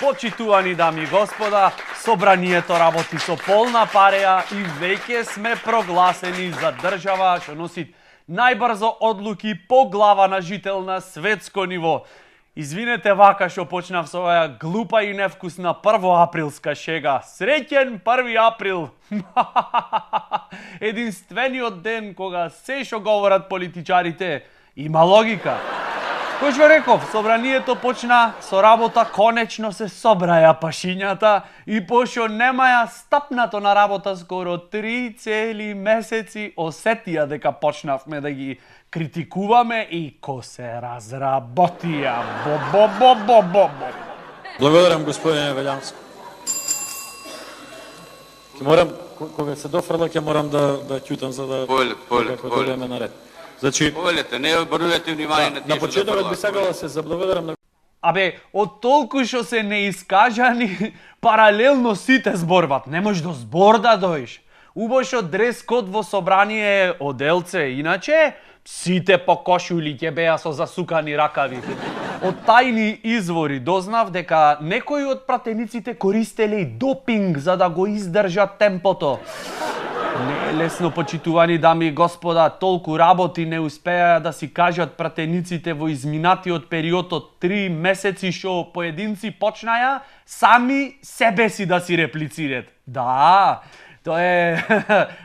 Почитувани дами и господа, собранието работи со полна пареја и веќе сме прогласени за држава што носи најбрзо одлуки по глава на жител на светско ниво. Извинете вака што почнав со оваа глупа и невкусна првоаприлска шега. Среќен 1 април! Единствениот ден кога се што говорат политичарите има логика. Кој што реков, собранието почна со работа, конечно се собраја пашињата и пошто немаја стапнато на работа скоро 3 цели месеци, осетија дека почнавме да ги критикуваме и ко се разработија. Бо. Благодарам, господине Велјански. Морам, кога се дофрла, ќе морам да ќутам за да дојдеме на ред. Значи, Повелете, не обрнувате внимание на на почетокот би сакал да се заблагодарам на Од толку што се неискажани, паралелно сите зборват. Не можеш до збор да доиш. Убаво што дрес код во собрание е оделце, иначе сите по кошули ќе беа со засукани ракави. Од тајни извори дознав дека некои од пратениците користеле и допинг за да го издржат темпото. Не е лесно, почитувани дами и господа, толку работи не успеа да си кажат пратениците во изминатиот период од 3 месеци што поединци почнаја сами себе си да си реплицират. Да, тоа е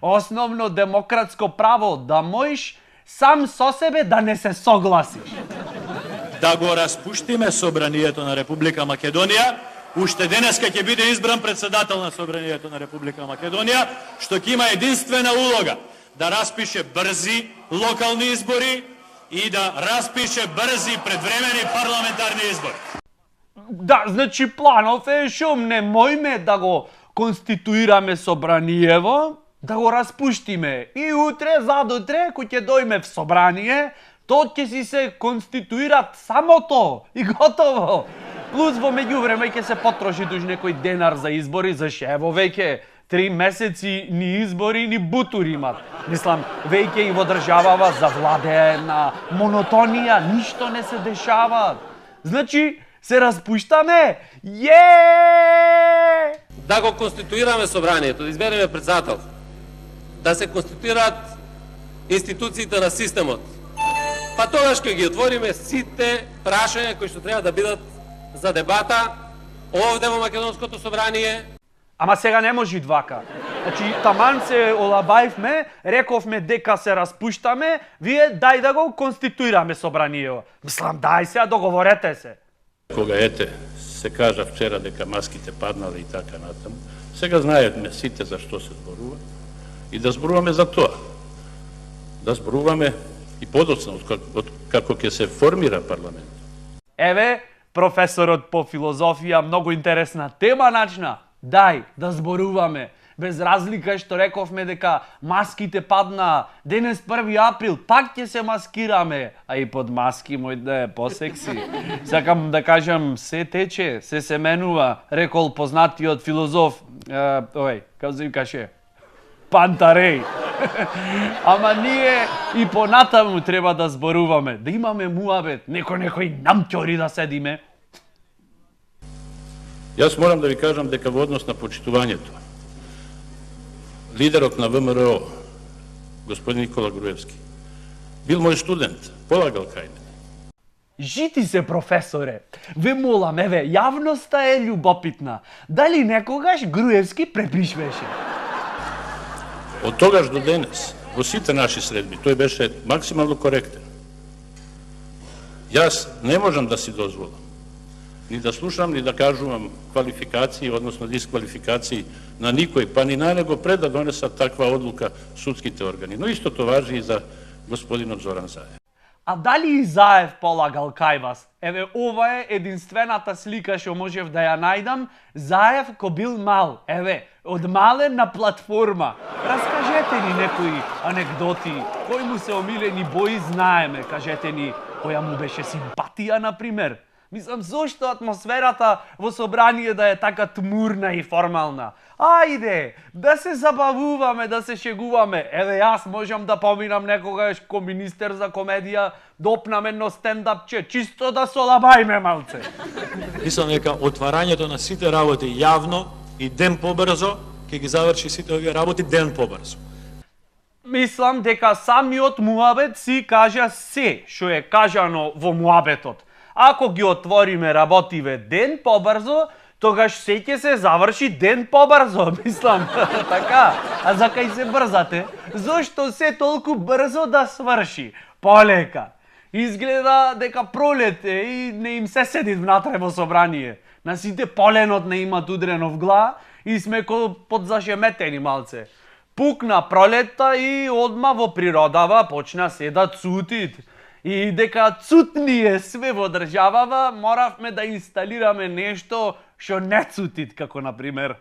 основно демократско право, да можеш сам со себе да не се согласиш. Да го распуштиме собранието на Република Македонија. Уште денеска ќе биде избран председател на собранието на Република Македонија, што ќе има единствена улога да распише брзи локални избори и да распише брзи предвремени парламентарни избори. Да, значи планов е шум, не мојме да го конституираме собраниево, да го распуштиме и утре, задутре, кој ќе дојме в собрание, то ќе си се конституират самото и готово. Плюс во меѓувреме ќе се потроши туж некој денар за избори, зашто ево веќе 3 месеци ни избори, ни бутур имат. Мислам, веќе и во државава завладее на монотонија, ништо не се дешава. Значи, се распуштаме? Да го конституираме собранието, да избереме председател, да се конституираат институциите на системот. Па тогаш ќе ги отвориме сите прашања кои што треба да бидат за дебата овде во Македонското собрание. Ама сега не може вака. Значи, таман се олабајвме, рековме дека се распуштаме, вие дај да го конституираме собранието. Мислам, дај се, договорете се. Кога се кажа вчера дека маските паднале и така натаму, сега знаеме сите за што се зборува и да зборуваме за тоа. Да зборуваме и подоцна како ќе се формира парламент. Еве, професорот по филозофија, многу интересна тема начна. Дај да зборуваме. Без разлика што рековме дека маските падна денес 1 април, пак ќе се маскираме, а и под маски мој да е посекси. Сакам да кажам, се тече, се менува, рекол познатиот филозоф, како се викаше? Пантареј. Ама ние и понатаму треба да зборуваме, да имаме муабет, некој намќори да седиме. Јас морам да ви кажам дека во однос на почитувањето, лидерот на ВМРО, господин Никола Груевски, бил мој студент, полагал кај мене. Жити се, професоре. Ве молам, еве, јавноста е љубопитна. Дали некогаш Груевски препишвеше? Од тогаш до денес, во сите наши средби, тој беше максимално коректен. Јас не можам да си дозволам ни да слушам, ни да кажувам квалификации, односно дисквалификации на никој, па ни на него пред да донесат таква одлука судските органи. Но истото важи и за господинот Зоран Заев. А дали и Заев полагал кај вас? Еве, ова е единствената слика што можев да ја најдам. Заев ко бил мал. Еве, од мален на платформа. Раскажете ни некои анекдоти. Кои му се омилени бои знаеме. Кажете ни, која му беше симпатија, например. Мислам, зошто атмосферата во собрание да е така тмурна и формална? Ајде, да се забавуваме, да се шегуваме. Еве, јас можам да поминам некогаш ко министер за комедија, допнам едно стендапче, чисто да солабајме малце. Мислам дека отварањето на сите работи јавно и ден побрзо ќе ги заврши сите овие работи ден побрзо. Мислам дека самиот муабет си кажа се што е кажано во муабетот. Ако ги отвориме работиве ден побрзо, тогаш се ќе се заврши ден побрзо, мислам. Така, а за кај се брзате? Зошто се толку брзо да сврши? Полека. Изгледа дека пролет е и не им се седи внатре во собрание. На сите поленот не имат удрено в гла и сме подзашеметени малце. Пукна пролетта и одма во природава почна се да цутит. И дека цутние све во државава, моравме да инсталираме нешто што не цутит, како например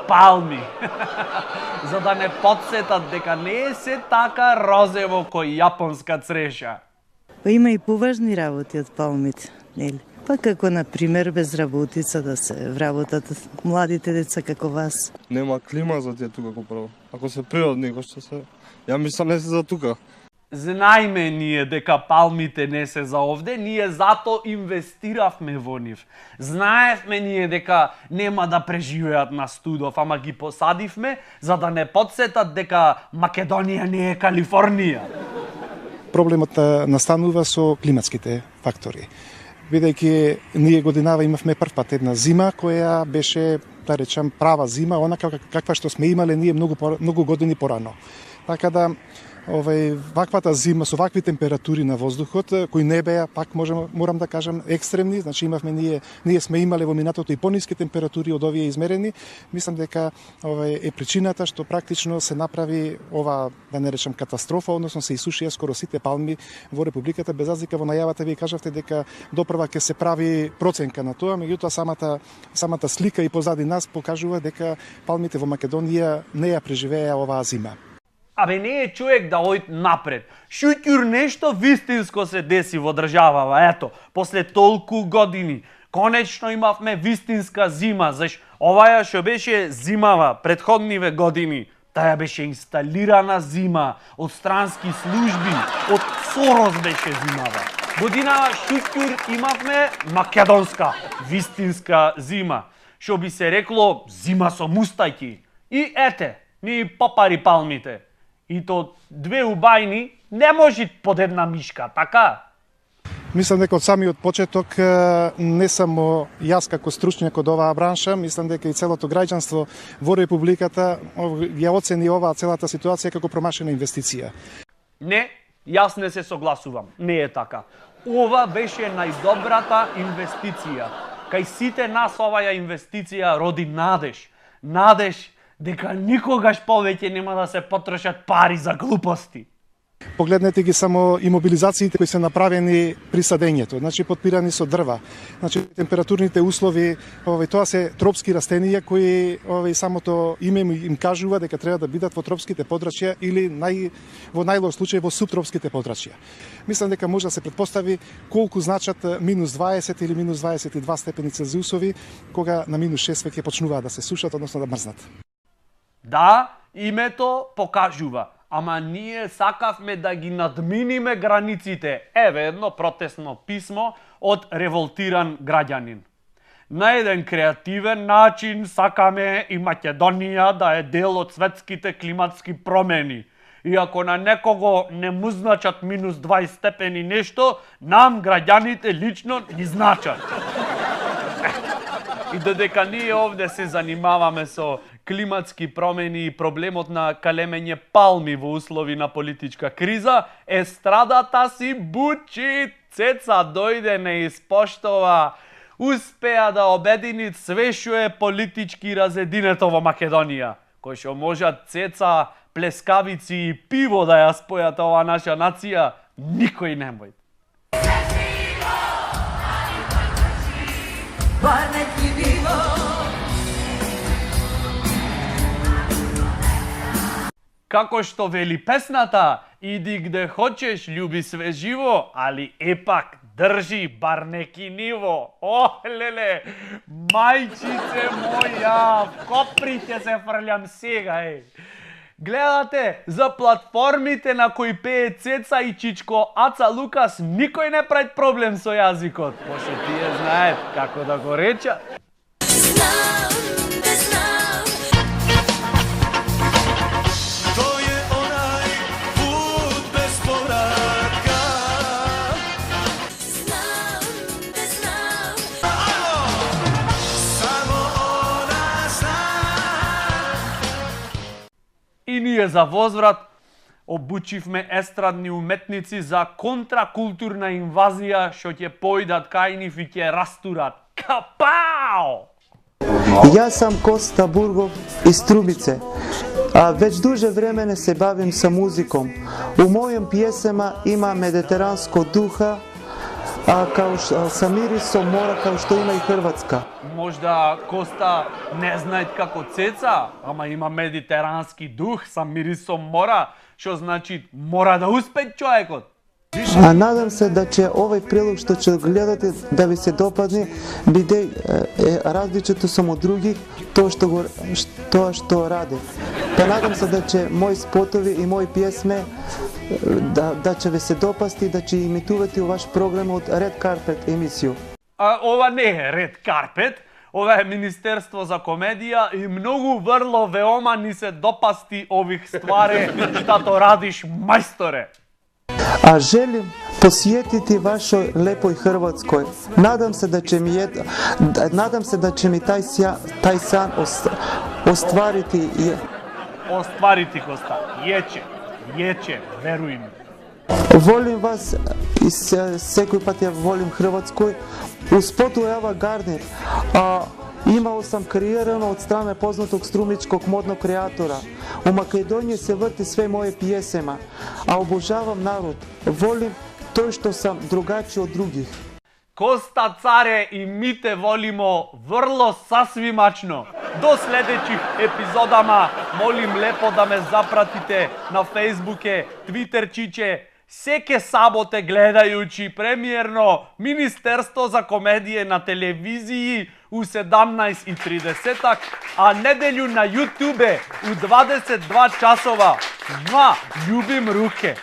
палми. За да не подсетат дека не е се така розево кој јапонска цреша. Па има и поважни работи од палмите, нели? Па како например безработица да се вработат младите деца како вас. Нема клима за тие тука како прво. Ако се природни, кој што се... Ја мислам не се за тука. Знаеме ние дека палмите не се за овде, ние зато инвестиравме во нив. Знаевме ние дека нема да преживеат на студов, ама ги посадивме за да не подсетат дека Македонија не е Калифорнија. Проблемот настанува со климатските фактори. Бидејќи ние годинава имавме прв пат една зима која беше, да речем, права зима, онака каква што сме имале ние многу години порано. Така да ваквата зима со вакви температури на воздухот кои не беа, пак морам да кажам, екстремни, значи имавме ние сме имале во минатото и пониски температури од овие измерени. Мислам дека е причината што практично се направи ова, да не речем, катастрофа, односно се исушија скоро сите палми во републиката, без разлика во најавата вие кажавте дека допрва ќе се прави проценка на тоа, меѓутоа самата слика и позади нас покажува дека палмите во Македонија не ја преживеа оваа зима. Абе не е човек да ојд напред. Шутјур нешто вистинско се деси во државава. Ето, после толку години, конечно имавме вистинска зима, заш оваја што беше зимава предходниве години, таа беше инсталирана зима од странски служби, од Сорос беше зимава. Годинава шутјур имавме македонска, вистинска зима, што би се рекло зима со мустајки. И ете, ни попари палмите. И то две убајни не може под една мишка, така? Мислам дека од самиот почеток не само јас како стручњак од оваа бранша, мислам дека и целото граѓанство во републиката ја оцени оваа целата ситуација како промашена инвестиција. Не, јас не се согласувам. Не е така. Ова беше најдобрата инвестиција. Кај сите нас оваа инвестиција роди надеж. Надеж дека никогаш повеќе нема да се потрошат пари за глупости. Погледнете ги само имобилизациите кои се направени при садењето, значи подпирани со дрва. Значи температурните услови, тоа се тропски растенија кои самото име им кажува дека треба да бидат во тропските подрачја или во најлош случај во суптропските подрачја. Мислам дека може да се претпостави колку значат минус 20 или минус 22 степени Целзиусови, кога на минус 6 веќе почнуваат да се сушат, односно да мрзнат. Да, името покажува, ама ние сакавме да ги надминиме границите. Еве едно протестно писмо од револтиран граѓанин. На еден креативен начин сакаме и Македонија да е дел од светските климатски промени. И ако на некого не му значат минус 20 степени нешто, нам граѓаните лично ни значат. И додека ние овде се занимаваме со климатски промени и проблемот на калемење палми во услови на политичка криза, естрадата си бучи. Цеца дојде, не испоштова, успеа да обедини све што е политички разединето во Македонија. Кој што можат Цеца, плескавици и пиво да ја спојат оваа наша нација, никој не може. Како што вели песната, иди где хочеш, љуби све живо, али епак држи бар неки ниво. О, леле, мајчице моја, в коприте се фрлям сега, Гледате, за платформите на кои пее Цеца и Чичко Аца Лукас никој не прави проблем со јазикот. Пошто тие знаат како да го речат. И ние за возврат обучивме естрадни уметници за контракултурна инвазија што ќе појдат кај нив и ќе растурат. Капао! Јас сам Коста Бургов из Трубице. Веќе дуže време се бавим со музиком. У мојim пјесема има медитеранско духа, као са мирисом мора, као што има и Хрватска. Можда Коста не знаат како Цеца, ама има медитерански дух са мирисом мора, што значи мора да успее човекот. Надам се да ќе овој прилог што ќе гледате да ви се допадне, биде различито само од други тоа што раде. Па надам се да ќе мои спотови и мои пјесме да ќе ви се допасти, да ќе имитувате у ваш програм од Red Carpet емисију. Ова не е Red Carpet, ова е Министерство за комедија и многу врло веома ни се допасти ових ствари што радиш, мајсторе. Желим посетити вашој лепој Хрватској. Надам се да ќе ми тај сан остварити. Остварити, Коста. Јече, веруј ми. Волим вас и секој пат ја волим Хрватској. У споту Ева Гарднер имал сам креирано од страна познатог струмичког модnog креатора. У Македонија се врти све моје пиесема, а обожавам народ. Волим тој што сам другачи од других. Коста царе и ми те волимо врло сасвимачно. До следеćih епизодама молим лепо да ме запратите на Фейсбуке, Твитерчиче, секе саботе гледајучи премиерно Министерство за комедија на телевизии у 17:30, а неделю на Јутубе у 22 часова. Љубим руке.